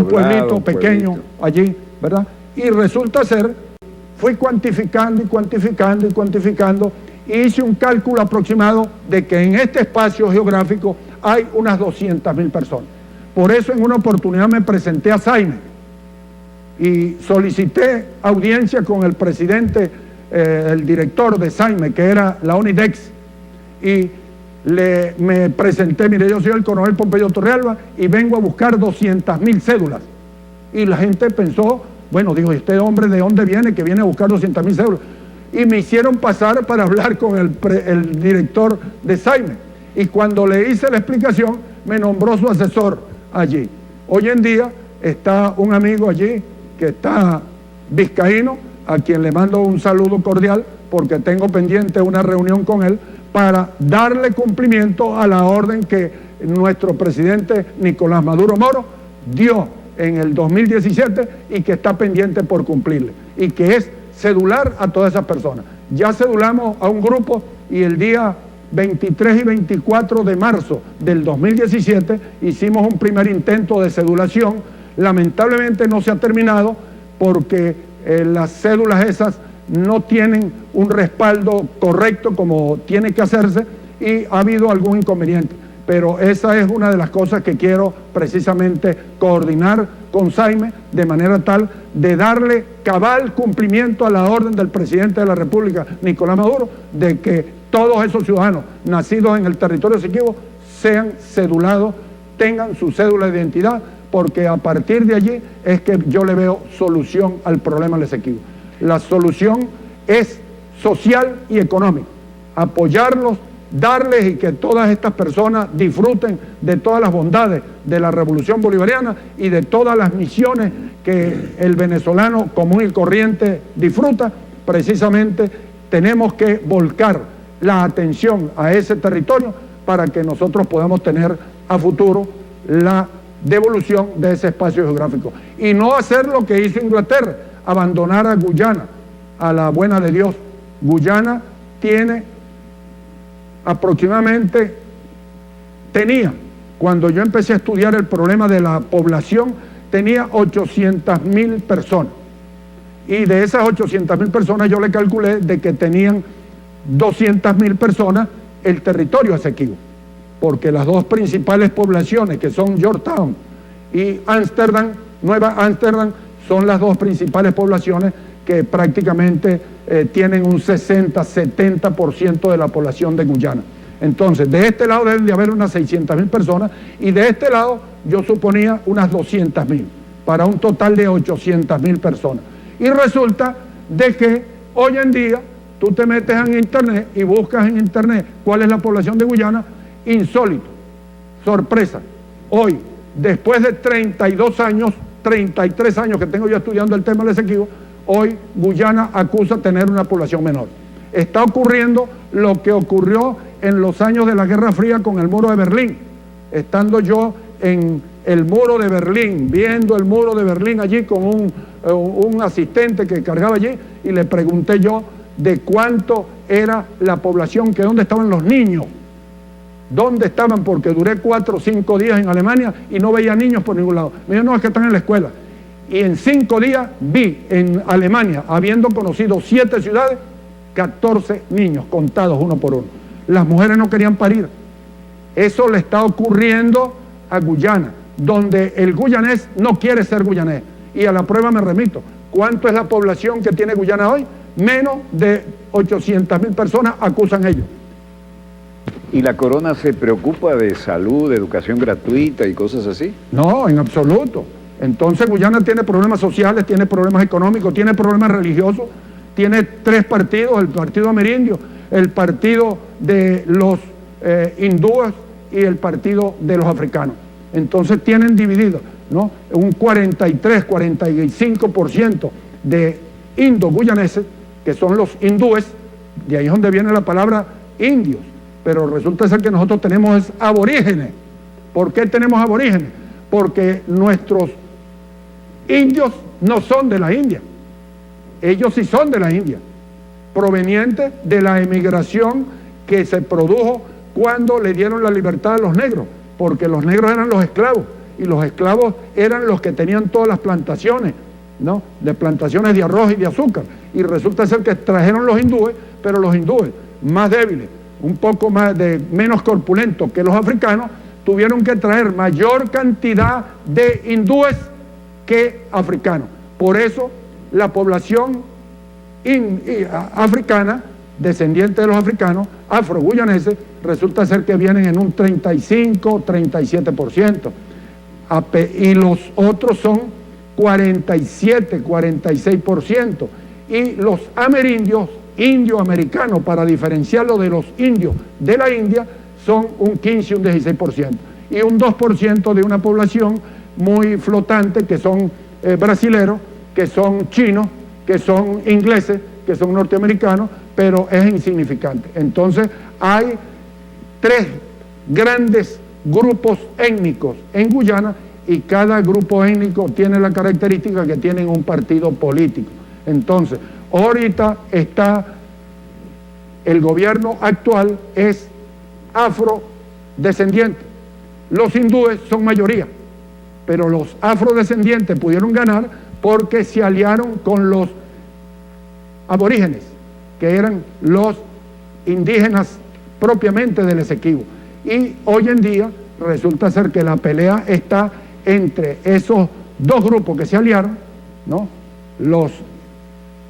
pueblito pequeño allí, ¿verdad? Y resulta ser, fui cuantificando y cuantificando y cuantificando, y hice un cálculo aproximado de que en este espacio geográfico hay unas 200.000 personas. Por eso en una oportunidad me presenté a Saime y solicité audiencia con el presidente, el director de Saime, que era la Unidex, y me presenté, mire, yo soy el coronel Pompeyo Torrealba y vengo a buscar 200.000 cédulas. Y la gente pensó, bueno, dijo, ¿este hombre de dónde viene que viene a buscar 200.000 cédulas? Y me hicieron pasar para hablar con el director de Saime. Y cuando le hice la explicación, me nombró su asesor allí. Hoy en día está un amigo allí que está vizcaíno, a quien le mando un saludo cordial, porque tengo pendiente una reunión con él para darle cumplimiento a la orden que nuestro presidente Nicolás Maduro Moro dio en el 2017 y que está pendiente por cumplirle, y que es cedular a todas esas personas. Ya cedulamos a un grupo y el día 23 y 24 de marzo del 2017 hicimos un primer intento de cedulación. Lamentablemente no se ha terminado porque las cédulas esas no tienen un respaldo correcto como tiene que hacerse y ha habido algún inconveniente. Pero esa es una de las cosas que quiero precisamente coordinar con Saime, de manera tal de darle cabal cumplimiento a la orden del presidente de la República, Nicolás Maduro, de que todos esos ciudadanos nacidos en el territorio Esequibo sean cedulados, tengan su cédula de identidad, porque a partir de allí es que yo le veo solución al problema del Esequibo. La solución es social y económica, apoyarlos, darles y que todas estas personas disfruten de todas las bondades de la revolución bolivariana y de todas las misiones que el venezolano común y corriente disfruta. Precisamente tenemos que volcar la atención a ese territorio para que nosotros podamos tener a futuro la devolución de ese espacio geográfico y no hacer lo que hizo Inglaterra, abandonar a Guyana a la buena de Dios. Guyana tiene aproximadamente, cuando yo empecé a estudiar el problema de la población, tenía 800.000 personas. Y de esas 800.000 personas yo le calculé de que tenían 200.000 personas el territorio Esequibo, porque las dos principales poblaciones, que son Georgetown y Ámsterdam, Nueva Ámsterdam, son las dos principales poblaciones que prácticamente tienen un 60-70% de la población de Guyana. Entonces, de este lado deben de haber unas 600.000 personas y de este lado yo suponía unas 200.000, para un total de 800.000 personas. Y resulta de que hoy en día tú te metes en internet y buscas en internet cuál es la población de Guyana. Insólito, sorpresa, hoy, después de 32 años, 33 años que tengo yo estudiando el tema del Esequibo, hoy Guyana acusa tener una población menor. Está ocurriendo lo que ocurrió en los años de la Guerra Fría con el muro de Berlín. Estando yo en el muro de Berlín, viendo el muro de Berlín allí con un asistente que cargaba allí, y le pregunté yo de cuánto era la población, que dónde estaban los niños, dónde estaban, porque duré 4 o 5 días en Alemania y no veía niños por ningún lado. Me dijo, no, es que están en la escuela. Y en 5 días vi en Alemania, habiendo conocido 7 ciudades, 14 niños contados uno por uno. Las mujeres no querían parir. Eso le está ocurriendo a Guyana, donde el guyanés no quiere ser guyanés. Y a la prueba me remito. ¿Cuánto es la población que tiene Guyana hoy? Menos de 800.000 personas, acusan ellos.
¿Y la corona se preocupa de salud, de educación gratuita y cosas así?
No, en absoluto. Entonces Guyana tiene problemas sociales, tiene problemas económicos, tiene problemas religiosos, tiene 3 partidos, el partido amerindio, el partido de los hindúes y el partido de los africanos. Entonces tienen dividido, ¿no?, un 43-45% de indo-guyaneses, que son los hindúes, de ahí es donde viene la palabra indios, pero resulta ser que nosotros tenemos aborígenes. ¿Por qué tenemos aborígenes? Porque nuestros indios no son de la India, ellos sí son de la India, provenientes de la emigración que se produjo cuando le dieron la libertad a los negros, porque los negros eran los esclavos, y los esclavos eran los que tenían todas las plantaciones, ¿no?, de plantaciones de arroz y de azúcar, y resulta ser que trajeron los hindúes, pero los hindúes más débiles, un poco más menos corpulentos que los africanos, tuvieron que traer mayor cantidad de hindúes que africanos. Por eso la población africana, descendiente de los africanos, afro-guyaneses, resulta ser que vienen en un 35-37%, y los otros son 47-46%, y los amerindios, indio-americanos, para diferenciarlo de los indios de la India, son un 15 y un 16%, y un 2% de una población muy flotante, que son brasileros, que son chinos, que son ingleses, que son norteamericanos, pero es insignificante. Entonces hay 3 grandes grupos étnicos en Guyana, y cada grupo étnico tiene la característica que tienen un partido político. Entonces, ahorita está, el gobierno actual es afrodescendiente. Los hindúes son mayoría, pero los afrodescendientes pudieron ganar porque se aliaron con los aborígenes, que eran los indígenas propiamente del Esequibo. Y hoy en día resulta ser que la pelea está entre esos 2 grupos que se aliaron, ¿no?, los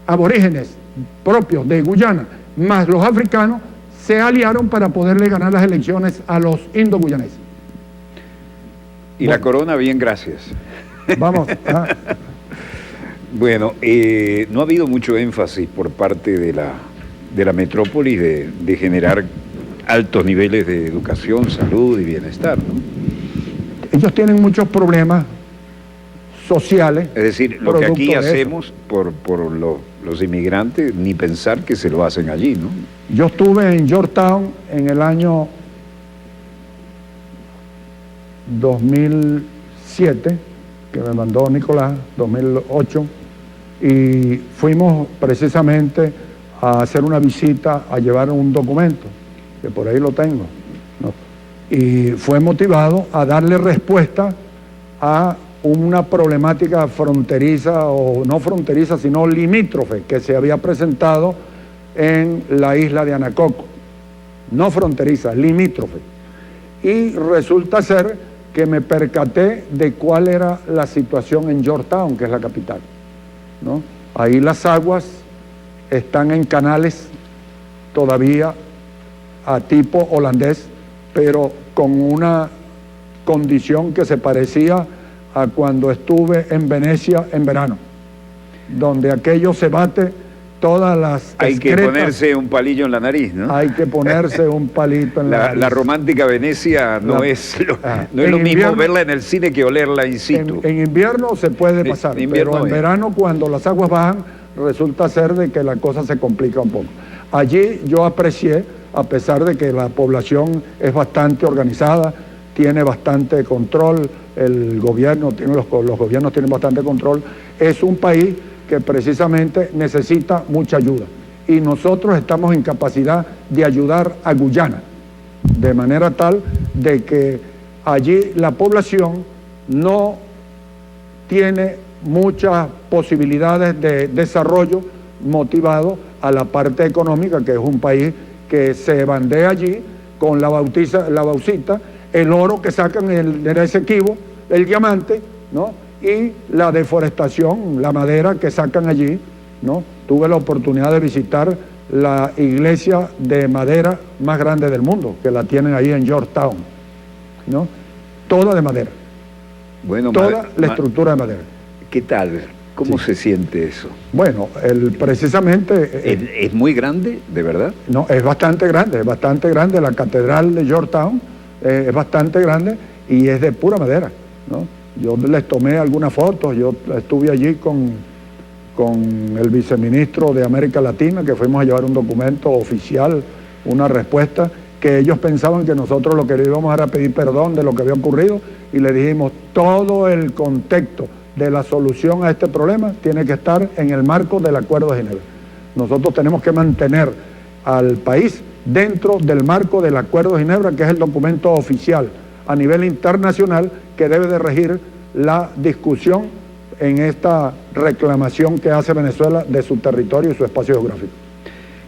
aborígenes propios de Guyana más los africanos, se aliaron para poderle ganar las elecciones a los indo-guyaneses.
Y bueno, la corona, bien, gracias.
Vamos.
Bueno, no ha habido mucho énfasis por parte de la metrópolis de generar altos niveles de educación, salud y bienestar, ¿no?
Ellos tienen muchos problemas sociales.
Es decir, lo que aquí hacemos por los inmigrantes, ni pensar que se lo hacen allí, ¿no?
Yo estuve en Georgetown en el año 2007, que me mandó Nicolás, 2008, y fuimos precisamente a hacer una visita, a llevar un documento, que por ahí lo tengo, ¿no? Y fue motivado a darle respuesta a una problemática fronteriza, o no fronteriza, sino limítrofe, que se había presentado en la isla de Anacoco. No fronteriza, limítrofe. Y resulta ser que me percaté de cuál era la situación en Georgetown, que es la capital, ¿no? Ahí las aguas están en canales todavía a tipo holandés, pero con una condición que se parecía a cuando estuve en Venecia en verano, donde aquello se bate todas las
Hay
excretas.
Que ponerse un palillo en la nariz, ¿no?
Hay que ponerse un palito en la nariz.
La romántica Venecia no es lo mismo verla en el cine que olerla in situ.
En invierno se puede pasar, pero en verano, cuando las aguas bajan, resulta ser de que la cosa se complica un poco. Allí yo aprecié, a pesar de que la población es bastante organizada, tiene bastante control, el gobierno, los gobiernos tienen bastante control. Es un país que precisamente necesita mucha ayuda. Y nosotros estamos en capacidad de ayudar a Guyana, de manera tal de que allí la población no tiene muchas posibilidades de desarrollo motivado a la parte económica, que es un país que se bandea allí con la bauxita, el oro que sacan del Esequibo, el diamante, ¿no? Y la deforestación, la madera que sacan allí, ¿no? Tuve la oportunidad de visitar la iglesia de madera más grande del mundo, que la tienen ahí en Georgetown, ¿no? Toda de madera.
Bueno,
toda la estructura de madera.
¿Qué tal? ¿Cómo se siente eso?
Bueno, precisamente...
¿Es muy grande, de verdad?
No, es bastante grande, es bastante grande. La catedral de Georgetown es bastante grande y es de pura madera, ¿no? Yo les tomé algunas fotos, yo estuve allí con el viceministro de América Latina, que fuimos a llevar un documento oficial, una respuesta, que ellos pensaban que nosotros lo que íbamos era pedir perdón de lo que había ocurrido, y le dijimos, todo el contexto de la solución a este problema tiene que estar en el marco del Acuerdo de Ginebra. Nosotros tenemos que mantener al país dentro del marco del Acuerdo de Ginebra, que es el documento oficial a nivel internacional que debe de regir la discusión en esta reclamación que hace Venezuela de su territorio y su espacio geográfico.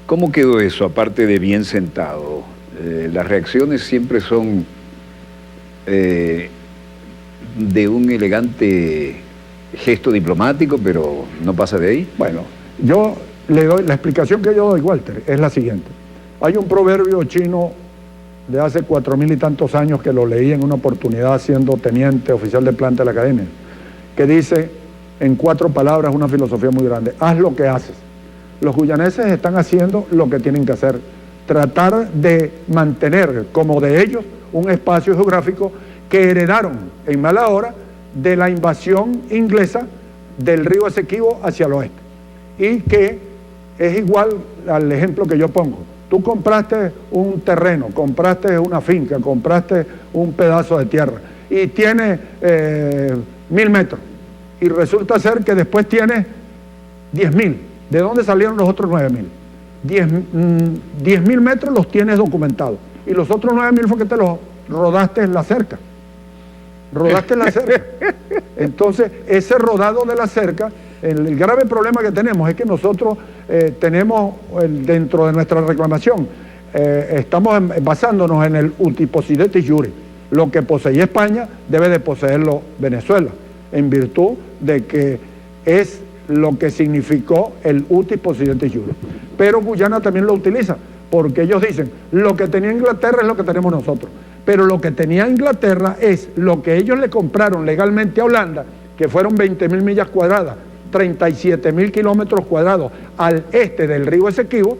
¿Cómo quedó eso, aparte de bien sentado? Las reacciones siempre son de un elegante gesto diplomático, pero no pasa de ahí.
Bueno, yo le doy, la explicación que yo doy, Walter, es la siguiente. Hay un proverbio chino de hace 4000 y tantos años que lo leí en una oportunidad siendo teniente oficial de planta de la academia, que dice en 4 palabras una filosofía muy grande: haz lo que haces. Los guyaneses están haciendo lo que tienen que hacer, tratar de mantener como de ellos un espacio geográfico que heredaron en mala hora de la invasión inglesa del río Esequibo hacia el oeste, y que es igual al ejemplo que yo pongo. Tú compraste un terreno, compraste una finca, compraste un pedazo de tierra y tiene 1000 metros, y resulta ser que después tienes 10.000. ¿De dónde salieron los otros 9.000? 10.000 metros los tienes documentados, y los otros 9.000 fue que te los rodaste en la cerca. Rodaste en la cerca. Entonces, ese rodado de la cerca, el grave problema que tenemos es que nosotros tenemos dentro de nuestra reclamación, estamos basándonos en el uti possidetis iure. Lo que poseía España debe de poseerlo Venezuela, en virtud de que es lo que significó el uti possidetis iure. Pero Guyana también lo utiliza, porque ellos dicen, lo que tenía Inglaterra es lo que tenemos nosotros. Pero lo que tenía Inglaterra es lo que ellos le compraron legalmente a Holanda, que fueron 20.000 millas cuadradas, 37.000 kilómetros cuadrados al este del río Esequibo,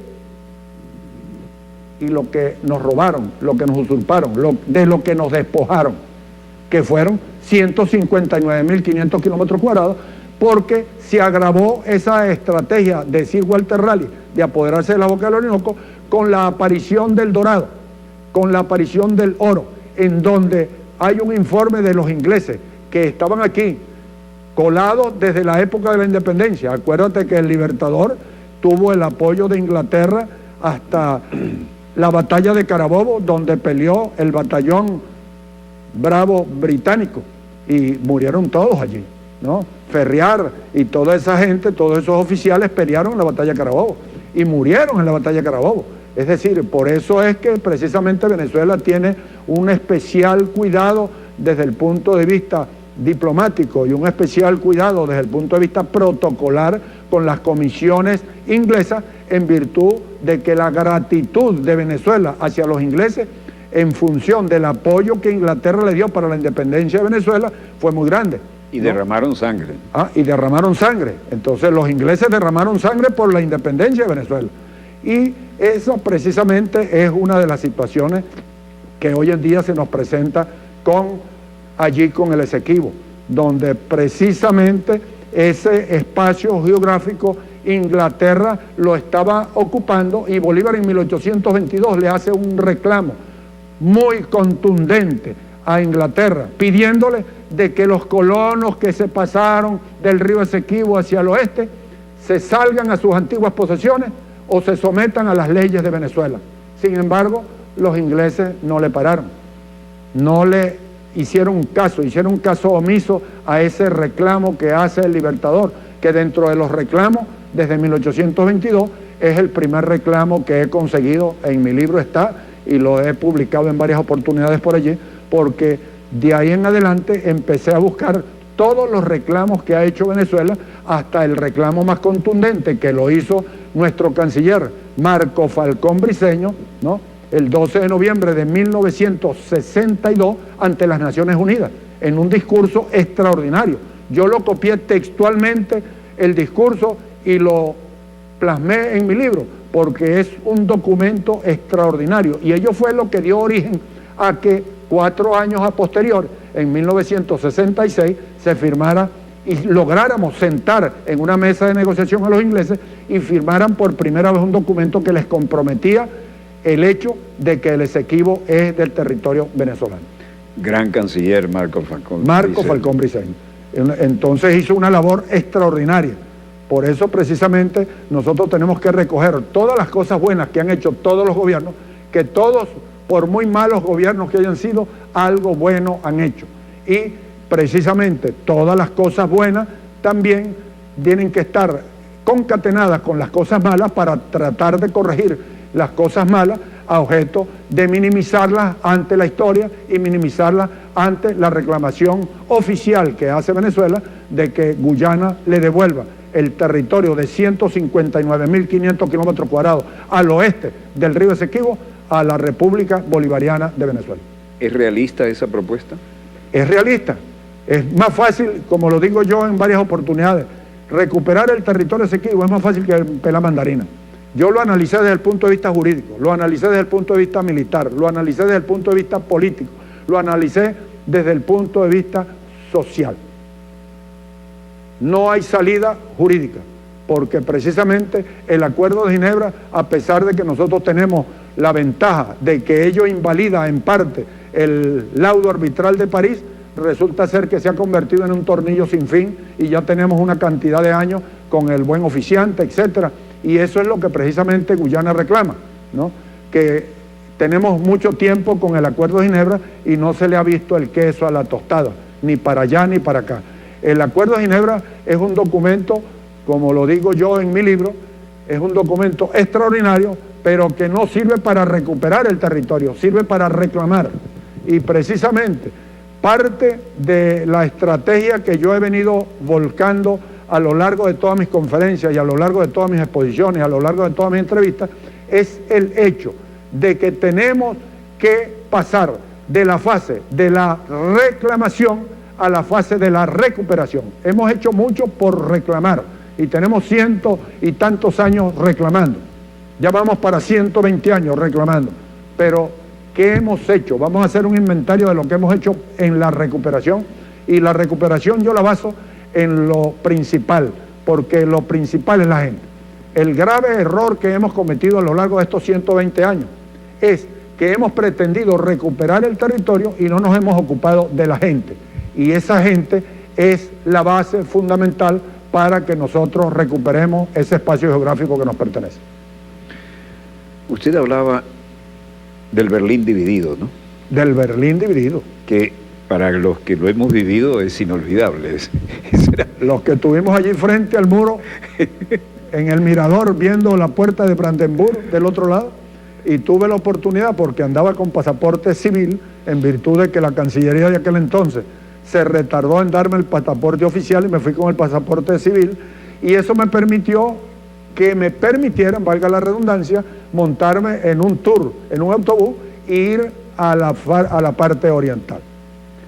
y lo que nos robaron, lo que nos usurparon, de lo que nos despojaron, que fueron 159.500 kilómetros cuadrados, porque se agravó esa estrategia de Sir Walter Raleigh de apoderarse de la boca del Orinoco con la aparición del dorado, con la aparición del oro, en donde hay un informe de los ingleses que estaban aquí colados desde la época de la independencia. Acuérdate que el Libertador tuvo el apoyo de Inglaterra hasta la batalla de Carabobo, donde peleó el batallón Bravo británico y murieron todos allí, ¿no? Ferriar y toda esa gente, todos esos oficiales pelearon en la batalla de Carabobo y murieron en la batalla de Carabobo. Es decir, por eso es que precisamente Venezuela tiene un especial cuidado desde el punto de vista diplomático y un especial cuidado desde el punto de vista protocolar con las comisiones inglesas, en virtud de que la gratitud de Venezuela hacia los ingleses en función del apoyo que Inglaterra le dio para la independencia de Venezuela fue muy grande.
Y derramaron sangre.
Y derramaron sangre. Entonces los ingleses derramaron sangre por la independencia de Venezuela. Y eso precisamente es una de las situaciones que hoy en día se nos presenta allí con el Esequibo, donde precisamente ese espacio geográfico Inglaterra lo estaba ocupando, y Bolívar en 1822 le hace un reclamo muy contundente a Inglaterra, pidiéndole de que los colonos que se pasaron del río Esequibo hacia el oeste se salgan a sus antiguas posesiones o se sometan a las leyes de Venezuela. Sin embargo, los ingleses no le pararon, no le hicieron un caso omiso a ese reclamo que hace el Libertador, que dentro de los reclamos desde 1822 es el primer reclamo que he conseguido, en mi libro está, y lo he publicado en varias oportunidades por allí, porque de ahí en adelante empecé a buscar todos los reclamos que ha hecho Venezuela, hasta el reclamo más contundente que lo hizo nuestro canciller Marco Falcón Briceño, ¿no?, el 12 de noviembre de 1962 ante las Naciones Unidas, en un discurso extraordinario. Yo lo copié textualmente, el discurso, y lo plasmé en mi libro, porque es un documento extraordinario, y ello fue lo que dio origen a que 4 años a posterior, en 1966, se firmara y lográramos sentar en una mesa de negociación a los ingleses y firmaran por primera vez un documento que les comprometía el hecho de que el Esequibo es del territorio venezolano.
Gran canciller Marco Falcón.
Falcón Briceño. Entonces hizo una labor extraordinaria. Por eso precisamente nosotros tenemos que recoger todas las cosas buenas que han hecho todos los gobiernos, que todos, por muy malos gobiernos que hayan sido, algo bueno han hecho. Y precisamente todas las cosas buenas también tienen que estar concatenadas con las cosas malas para tratar de corregir las cosas malas, a objeto de minimizarlas ante la historia y minimizarlas ante la reclamación oficial que hace Venezuela de que Guyana le devuelva el territorio de 159.500 kilómetros cuadrados al oeste del río Esequibo a la República Bolivariana de Venezuela.
¿Es realista esa propuesta?
Es realista. Es más fácil, como lo digo yo en varias oportunidades, recuperar el territorio Esequibo es más fácil que pelar mandarina. Yo lo analicé desde el punto de vista jurídico, lo analicé desde el punto de vista militar, lo analicé desde el punto de vista político, lo analicé desde el punto de vista social. No hay salida jurídica, porque precisamente el Acuerdo de Ginebra, a pesar de que nosotros tenemos la ventaja de que ello invalida en parte el laudo arbitral de París, resulta ser que se ha convertido en un tornillo sin fin y ya tenemos una cantidad de años con el buen oficiante, etcétera. Y eso es lo que precisamente Guyana reclama, ¿no?, que tenemos mucho tiempo con el Acuerdo de Ginebra y no se le ha visto el queso a la tostada, ni para allá ni para acá. El Acuerdo de Ginebra es un documento, como lo digo yo en mi libro, es un documento extraordinario, pero que no sirve para recuperar el territorio, sirve para reclamar. Y precisamente parte de la estrategia que yo he venido volcando a lo largo de todas mis conferencias y a lo largo de todas mis exposiciones, a lo largo de todas mis entrevistas, es el hecho de que tenemos que pasar de la fase de la reclamación a la fase de la recuperación. Hemos hecho mucho por reclamar y tenemos 100 y tantos años reclamando. Ya vamos para 120 años reclamando. Pero, ¿qué hemos hecho? Vamos a hacer un inventario de lo que hemos hecho en la recuperación, y la recuperación yo la baso en lo principal, porque lo principal es la gente. El grave error que hemos cometido a lo largo de estos 120 años es que hemos pretendido recuperar el territorio y no nos hemos ocupado de la gente. Y esa gente es la base fundamental para que nosotros recuperemos ese espacio geográfico que nos pertenece.
Usted hablaba del Berlín dividido, ¿no?
Del Berlín dividido.
Que para los que lo hemos vivido es inolvidable.
Los que estuvimos allí frente al muro, en el mirador, viendo la puerta de Brandenburg del otro lado, y tuve la oportunidad, porque andaba con pasaporte civil, en virtud de que la Cancillería de aquel entonces se retardó en darme el pasaporte oficial y me fui con el pasaporte civil, y eso me permitió que me permitieran, valga la redundancia, montarme en un tour, en un autobús, e ir a la parte oriental.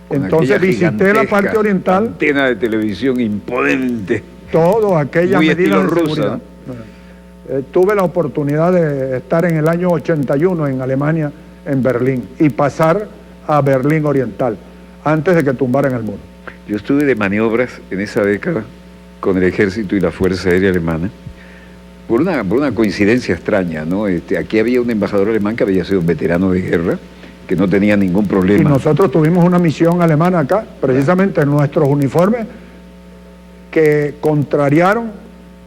Entonces visité la parte oriental.
Antena de televisión imponente.
Todo aquella medida de seguridad.
¿No?
Tuve la oportunidad de estar en el año 81 en Alemania, en Berlín, y pasar a Berlín Oriental, antes de que tumbaran el muro.
Yo estuve de maniobras en esa década con el ejército y la Fuerza Aérea Alemana, por una coincidencia extraña, ¿no? Aquí había un embajador alemán que había sido un veterano de guerra, que no tenía ningún problema.
Y nosotros tuvimos una misión alemana acá, precisamente en nuestros uniformes, que contrariaron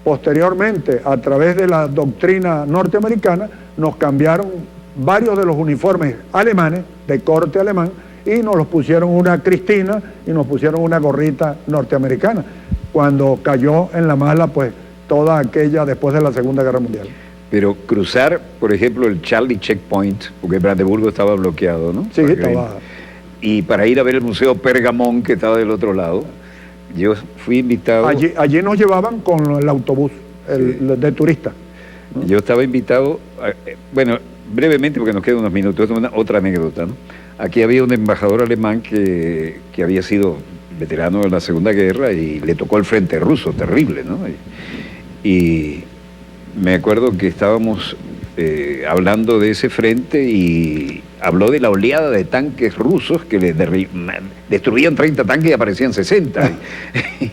posteriormente, a través de la doctrina norteamericana, nos cambiaron varios de los uniformes alemanes, de corte alemán, y nos los pusieron una cristina y nos pusieron una gorrita norteamericana, cuando cayó en la mala, pues, toda aquella después de la Segunda Guerra Mundial.
Pero cruzar, por ejemplo, el Charlie Checkpoint, porque Brandeburgo estaba bloqueado, ¿no?
Sí, estaba.
Y para ir a ver el Museo Pergamón, que estaba del otro lado, yo fui invitado...
Allí nos llevaban con el autobús de turista, ¿no?
Yo estaba invitado, bueno, brevemente, porque nos quedan unos minutos, es otra anécdota, ¿no? Aquí había un embajador alemán que había sido veterano de la Segunda Guerra y le tocó el frente ruso, terrible, ¿no? Y me acuerdo que estábamos hablando de ese frente y habló de la oleada de tanques rusos que destruían 30 tanques y aparecían 60.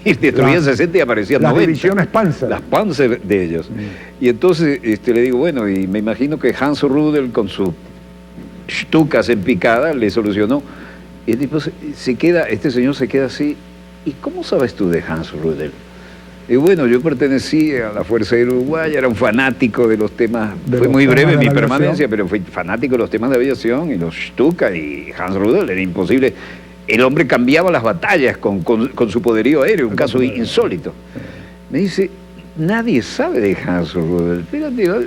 Y destruían 60 y aparecían 90.
Las divisiones Panzer.
Las Panzer de ellos. Y entonces le digo, bueno, y me imagino que Hans Rudel con sus Stukas en picada le solucionó. Y el tipo este señor se queda así. ¿Y cómo sabes tú de Hans Rudel? Y bueno, yo pertenecí a la Fuerza Aérea Uruguaya, era un fanático de los temas, fue muy breve mi permanencia, pero fui fanático de los temas de aviación y los Stuka y Hans Rudel, era imposible. El hombre cambiaba las batallas con su poderío aéreo, un caso insólito. Me dice, nadie sabe de Hans Rudel,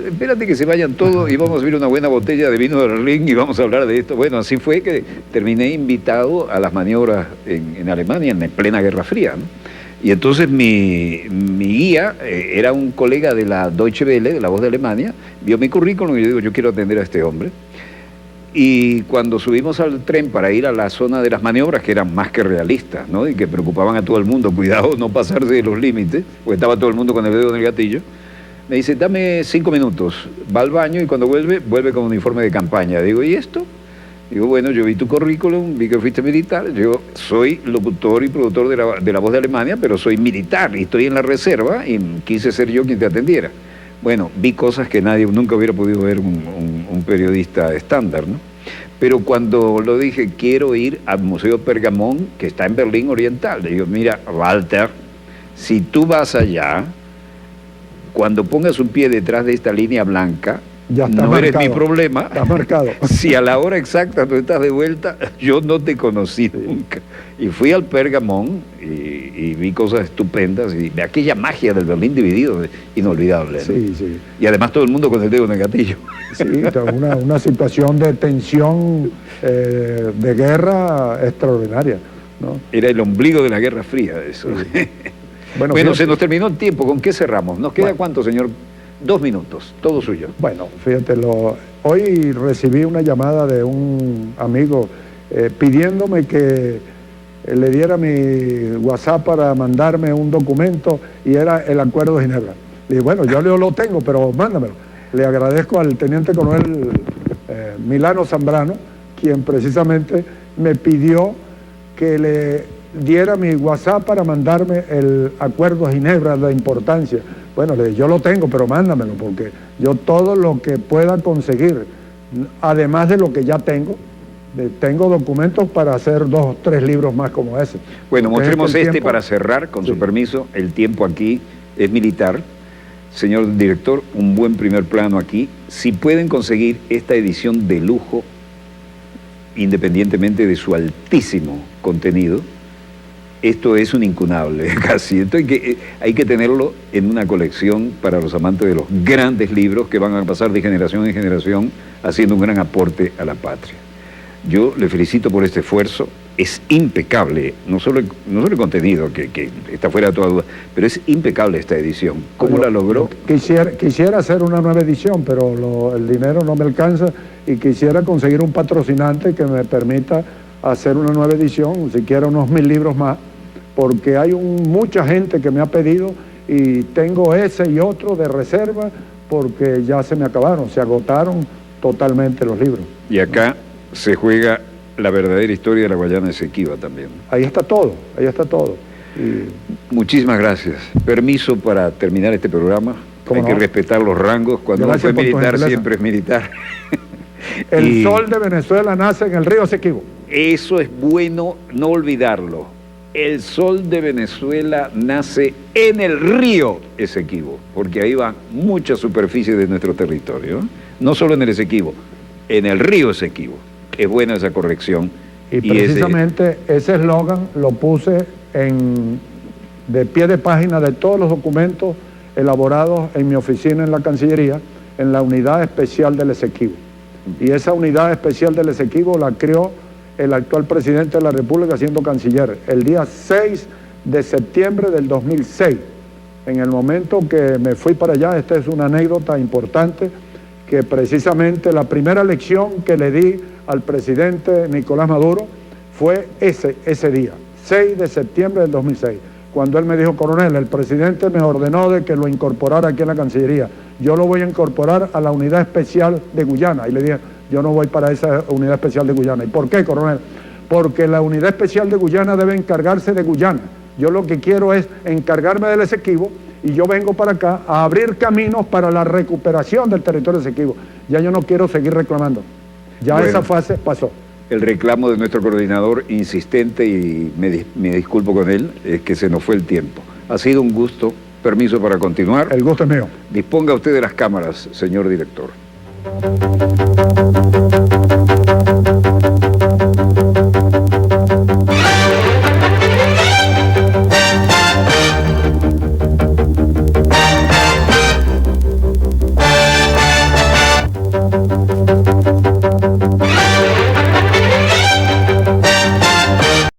espérate que se vayan todos y vamos a subir una buena botella de vino del Ring y vamos a hablar de esto. Bueno, así fue que terminé invitado a las maniobras en Alemania en plena Guerra Fría, ¿no? Y entonces mi guía era un colega de la Deutsche Welle, de La Voz de Alemania, vio mi currículum y yo digo, yo quiero atender a este hombre. Y cuando subimos al tren para ir a la zona de las maniobras, que eran más que realistas, ¿no? Y que preocupaban a todo el mundo, cuidado no pasarse de los límites, porque estaba todo el mundo con el dedo en el gatillo, me dice, dame 5 minutos, va al baño y cuando vuelve con un uniforme de campaña. Digo, ¿y esto? Digo, bueno, yo vi tu currículum, vi que fuiste militar, yo soy locutor y productor de la Voz de Alemania, pero soy militar y estoy en la reserva y quise ser yo quien te atendiera. Bueno, vi cosas que nunca hubiera podido ver un periodista estándar, ¿no? Pero cuando lo dije, quiero ir al Museo Pergamón, que está en Berlín Oriental, le digo, mira, Walter, si tú vas allá, cuando pongas un pie detrás de esta línea blanca,
ya está
no
marcado,
eres mi problema.
Está marcado.
Si a la hora exacta tú estás de vuelta, yo no te conocí nunca. Y fui al Pergamón y vi cosas estupendas y de aquella magia del Berlín dividido, inolvidable, ¿no?
Sí, sí.
Y además todo el mundo con el dedo en el gatillo.
Sí, una situación de tensión, de guerra extraordinaria, ¿no?
Era el ombligo de la Guerra Fría, eso. Sí. Bueno, se nos terminó el tiempo. ¿Con qué cerramos? ¿Nos queda cuánto, señor? 2 minutos, todo suyo.
Bueno, fíjate, hoy recibí una llamada de un amigo pidiéndome que le diera mi WhatsApp para mandarme un documento y era el Acuerdo de Ginebra. Le dije, bueno, yo lo tengo, pero mándamelo. Le agradezco al teniente coronel Milano Zambrano, quien precisamente me pidió que le diera mi WhatsApp para mandarme el Acuerdo de Ginebra, la importancia. Bueno, le dije, yo lo tengo, pero mándamelo, porque yo todo lo que pueda conseguir, además de lo que ya tengo documentos para hacer 2 o 3 libros más como ese.
Bueno, mostremos para cerrar, con su permiso. El tiempo aquí es militar. Señor director, un buen primer plano aquí. Si pueden conseguir esta edición de lujo, independientemente de su altísimo contenido, esto es un incunable casi. Esto hay que tenerlo en una colección para los amantes de los grandes libros que van a pasar de generación en generación haciendo un gran aporte a la patria. Yo le felicito por este esfuerzo. Es impecable, no solo el contenido, que está fuera de toda duda, pero es impecable esta edición. ¿Cómo la logró?
Quisiera hacer una nueva edición, pero el dinero no me alcanza y quisiera conseguir un patrocinante que me permita hacer una nueva edición, siquiera unos 1000 libros más, porque hay mucha gente que me ha pedido y tengo ese y otro de reserva porque ya se me acabaron, se agotaron totalmente los libros.
Y acá se juega la verdadera historia de la Guayana Esequiba también.
Ahí está todo, ahí está todo.
Muchísimas gracias. Permiso para terminar este programa. Hay que respetar los rangos. Cuando uno fue militar, siempre es militar.
El sol de Venezuela nace en el río Esequibo.
Eso es bueno no olvidarlo. El sol de Venezuela nace en el río Esequibo, porque ahí va mucha superficie de nuestro territorio, no solo en el Esequibo, en el río Esequibo. Es buena esa corrección.
Y precisamente ese eslogan lo puse de pie de página de todos los documentos elaborados en mi oficina en la Cancillería, en la unidad especial del Esequibo. Y esa unidad especial del Esequibo la creó el actual presidente de la República siendo canciller, el día 6 de septiembre del 2006. En el momento que me fui para allá, esta es una anécdota importante, que precisamente la primera lección que le di al presidente Nicolás Maduro fue ese día, 6 de septiembre del 2006, cuando él me dijo: coronel, el presidente me ordenó de que lo incorporara aquí en la Cancillería, yo lo voy a incorporar a la unidad especial de Guyana. Y le dije: yo no voy para esa unidad especial de Guyana. ¿Y por qué, coronel? Porque la unidad especial de Guyana debe encargarse de Guyana. Yo lo que quiero es encargarme del Esequibo, y yo vengo para acá a abrir caminos para la recuperación del territorio Esequibo. Ya yo no quiero seguir reclamando. Ya bueno, esa fase pasó.
El reclamo de nuestro coordinador insistente, y me disculpo con él, es que se nos fue el tiempo. Ha sido un gusto. Permiso para continuar.
El gusto es mío.
Disponga usted de las cámaras, señor director.